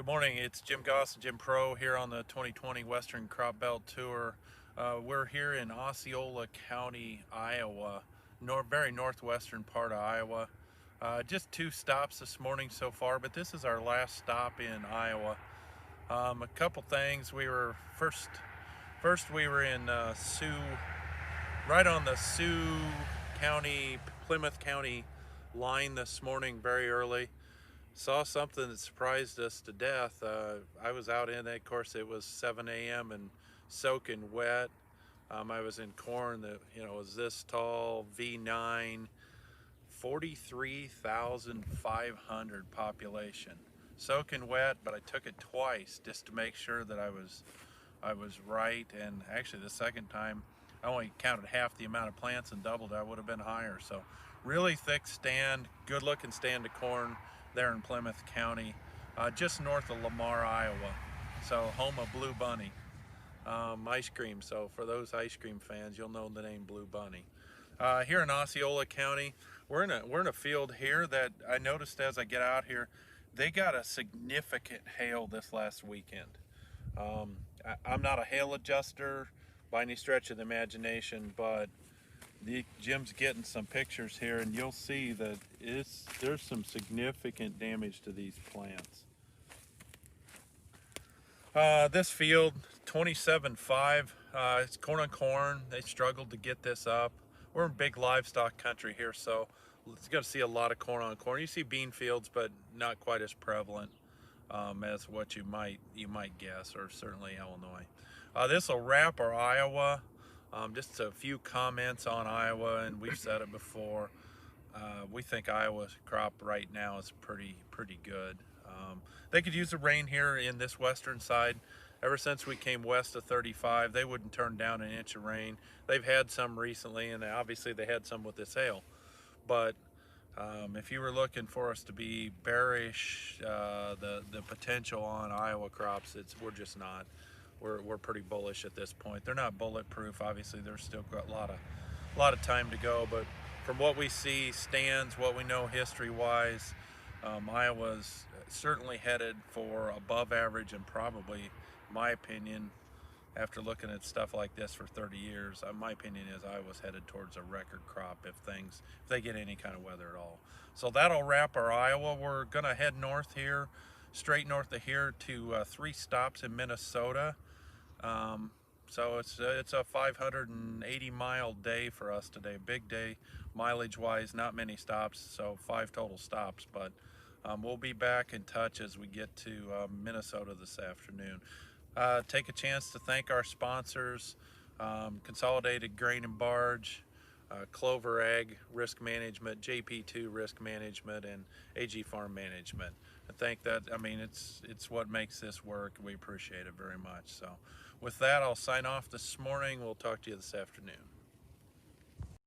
Good morning, it's Jim Goss and Jim Pro here on the 2020 Western Crop Belt Tour. We're here in Osceola County, Iowa, very northwestern part of Iowa. Just two stops this morning so far, but this is our last stop in Iowa. A couple things. First we were in Sioux, right on the Sioux County, Plymouth County line this morning very early. Saw something that surprised us to death. I was out in it, of course it was 7 a.m. and soaking wet. I was in corn that was this tall, V9, 43,500 population. Soaking wet, but I took it twice just to make sure that I was right. And actually the second time I only counted half the amount of plants and doubled it. I would have been higher. So really thick stand, good looking stand of corn there in Plymouth County, just north of Lamar, Iowa. So home of Blue Bunny ice cream. So for those ice cream fans, you'll know the name Blue Bunny. Here in Osceola County, we're in a field here that I noticed as I get out here, they got a significant hail this last weekend. I'm not a hail adjuster by any stretch of the imagination, but Jim's getting some pictures here, and you'll see that there's some significant damage to these plants. This field, 27.5, it's corn on corn. They struggled to get this up. We're in big livestock country here, so it's going to see a lot of corn on corn. You see bean fields, but not quite as prevalent as what you might guess, or certainly Illinois. This will wrap our Iowa. Just a few comments on Iowa, and we've said it before. We think Iowa's crop right now is pretty good. They could use the rain here in this western side. Ever since we came west of 35, they wouldn't turn down an inch of rain. They've had some recently, and obviously they had some with this hail. But if you were looking for us to be bearish, the potential on Iowa crops, we're just not. We're pretty bullish at this point. They're not bulletproof. Obviously, there's still got a lot of time to go. But from what we see, stands, what we know history-wise, Iowa's certainly headed for above average, and probably, in my opinion, after looking at stuff like this for 30 years, my opinion is Iowa's headed towards a record crop if they get any kind of weather at all. So that'll wrap our Iowa. We're gonna head north here, straight north of here to 3 stops in Minnesota. So it's a 580-mile day for us today. Big day, mileage-wise, not many stops, so 5 total stops. But we'll be back in touch as we get to Minnesota this afternoon. Take a chance to thank our sponsors, Consolidated Grain and Barge, Clover Ag Risk Management, JP2 Risk Management, and AG Farm Management. I think that, it's what makes this work. We appreciate it very much. So with that, I'll sign off this morning. We'll talk to you this afternoon.